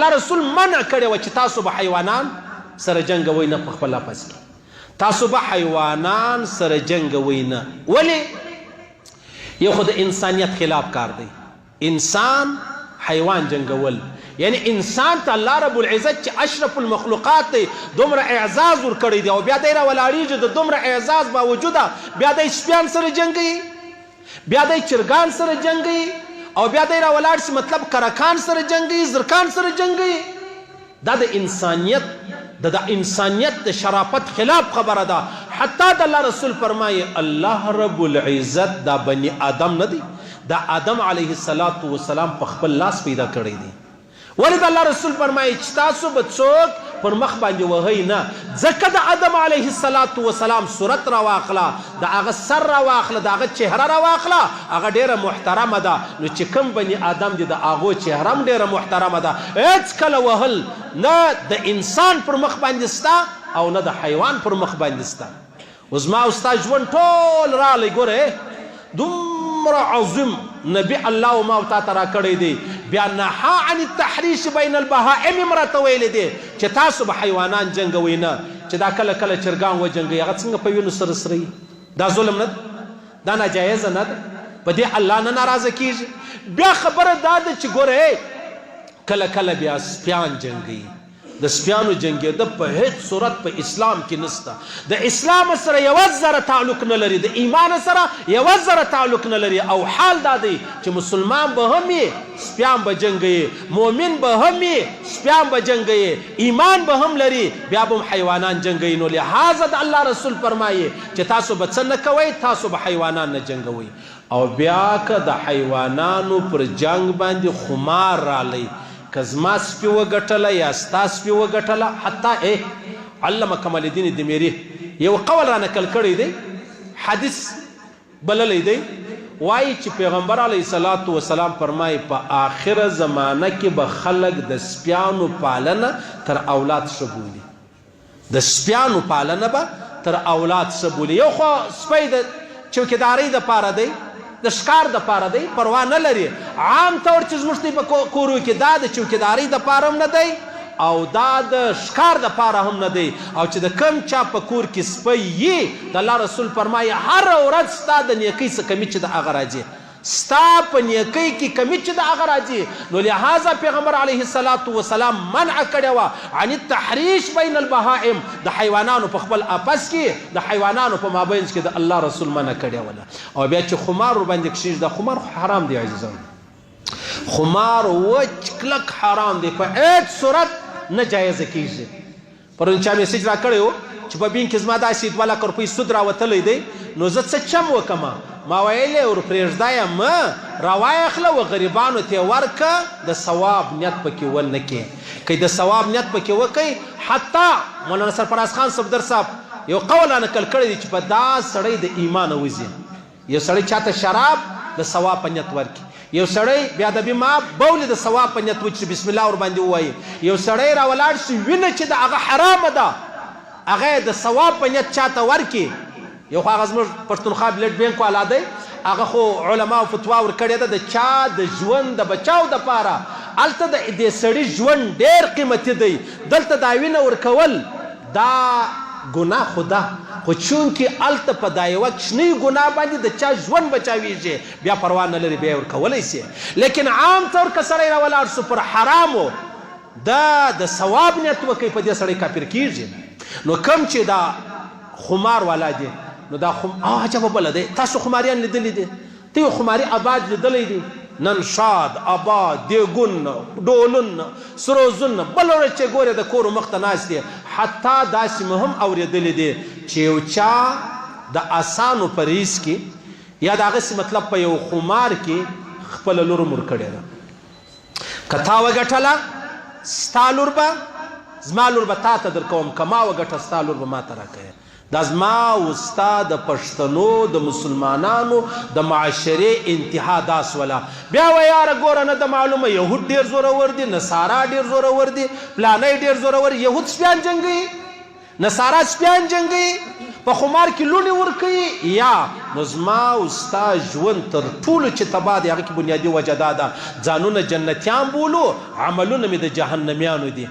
الله رسول منع کړی و چې تاسو به حیوانان سره جنګوئ نه په خپل لاپس کې تاسو به حیوانان سره جنګوئ نه ولې یو خو د انسانیت خلاف کار دی انسان حیوان جنگول یعنی انسان ته الله رب العزت چې اشرف المخلوقات دی دومره اعزاز ورکړی دی او بیا دی راولاړېږي د دومره اعزاز باوجوده بیا دی سپیان سره جنګوي بیا دی چرګان سره جنګوي او بیا دی راولاړ شي مطلب کرکان سره جنګوي زرکان سره جنګوي دا د انسانیت د انسانیت د شرافت خلاف خبره ده حتی د الله رسول فرمایي الله رب العزت دا بني آدم نه دی دا آدم علیه السلام په خپل لاس پیدا کړی دی ولې د الله رسول فرمایي چې تاسو به څوک پر مخ باندې وهئ نه ځکه د آدم علیه السلام صورت راواخله د هغه سر راواخله د هغه چهره راواخله هغه ډیره محترمه ده نو چې کوم بني آدم دی د هغو چهره هم ډیره محترمه ده هېڅ کله وهل نه د انسان پر مخ باندې ستا او نه د حیوان پر مخ باندې ستا اوس ما او ستا ژوند ټول رالی ګوره دومره عظیم نبی الله و ما او تا ته راکړی دی بیا نها عن التحریش بین البهائم هم راته ویلی دی چې تاسو به حیوانان جنګوئ نه چې دا کله کله چرګان وجنګوي هغه څنګه په وینو سره سري دا ظلم نه ده دا ناجایزه نه ده په دې الله نه ناراضه کیږي بیا خبره دا ده چې ګوره کله کله بیا سپیان جنګوي د سپیانو جنګېده په هیڅ صورت په اسلام کې نسته د اسلام سره یوه ذره تعلق نه لري د ایمان سره یوه ذره تعلق نه لري او حال دا دی چې مسلمان به هم یې سپیان به جنګوي مؤمن به هم یې سپیان به جنګوي ایمان به هم لري بیا به هم حیوانان جنګوي نو لهذا د الله رسول فرمایي چې تاسو به څه نه کوئ تاسو به حیوانان نه جنګوئ او بیا که د حیوانانو پر جنګ باندې خمار رالی که زما سپي وګټله یا ستا سپي وګټله حتی علامه کمال الدین دمیری یو قول را نقل کړی دی حدیث بللی دی وایي چې پیغمبر علیه الصلاة وسلام فرمایي په آخره زمانه کې به خلک د سپیانو پالنه تر اولاد ښه بولي د سپیانو پالنه به تر اولاد ښه بولي یو خو سپی د چوکیدارۍ دپاره دی د ښکار دپاره دی پروا نه لري عام طور چې زموږ دی په کورو کې دا د چوکیدارۍ دپاره هم نه دی او دا د ښکار دپاره هم نه دی او چې د کم چا په کور کې سپی یي د الله رسول فرمایي هره ورځ ستا د نیکۍ څه کمی چې د هغه راځي ستا په نیکۍ کې کمی چې د هغه راځي نو لهذا پیغمبر علیه الصلاة وسلام منع کړې وه عن التحریش بین البهائم د حیوانانو په خپل آپس کې د حیوانانو په مابینځ کې د الله رسول منع کړې وله او بیا چې خمار ورباندې کښېږي دا خمار حرام دی عزیزان خمار وچ کلک حرام دی په هیڅ صورت نه جایزه کېږي پرون چا میسیج را کړی و چې په بینک کې زما داسې 2 لک روپۍ سود راوتلی دی نو زه څه چم وکمه ما ویلې ور پرېږده یې مه راواخله و غریبانو ته ورکه د ثواب نیت پکې ونه کې که د ثواب نیت پکې وکئ حتی مولانا سرفراز خان صفدر صاحب یو قول نقل کړی دی چې په دا سړی د ایمانه وځي یو سړی چاته شراب د ثواب په نیت ورکړي یو سړی بیا د بیما بول د ثواب په نیت وچ بسم الله ور باندې وایي یو سړی راولاړ شي وینه چې د هغه حرامه ده هغه د ثواب په نیت چاته ورکړي یو خو هغه زموږ پښتونخوا بلډ بینک والا دی هغه خو علماو فتوا ورکړې ده د چا د ژوند د بچاو دپاره هلته د دې سړي ژوند ډېر قیمتي دی دلته دا وینه ورکول دا ګناه خو ده خو چونکې هلته په دا یوه کوچنۍ ګناه باندې د چا ژوند بچاویږي بیا پروا نه لري بیا یې ورکولی سي لیکن عام طور که سړی راولاړ سو پر حرامو د ثواب نیت وکوي په دې سړی کافر کیږي نو کم چې دا خمار والا دی نو دا عجبه بله دی تاسو خماریان لیدلی دی ته یو خماري آباد لیدلی دی نن شاد آباد دیګون ډولون سروزون بل ورځ چې ګورې د کورو مخ ته ناست دی حتی داسې مې هم اورېدلی دی چې یو چا د اسانو په ریس کې یا د هغسې مطلب په یو خمار کې خپله لور مور کړې ده که تا وګټله ستا لور به زما لور به تا ته در کوم که ما وګټه ستا لور به ما ته راکوې دا زما و ستا د پښتنو د مسلمانانو د معاشرې انتها دا سوله بیا و یاره ګوره نه د معلومه یهود ډېر زورور دي نصارا ډېر زورور دي پلانی ډېر زورور یهود سپیان جنګوي نصارا سپیان جنګوي په خمار کې لوڼې ورکوي یا نو زما او ستا ژوند تر ټولو چې تباه دی هغه کې بنیادي وجه دا ده ځانونه جنتیان بولو عملونه مې د جهنمیانو دي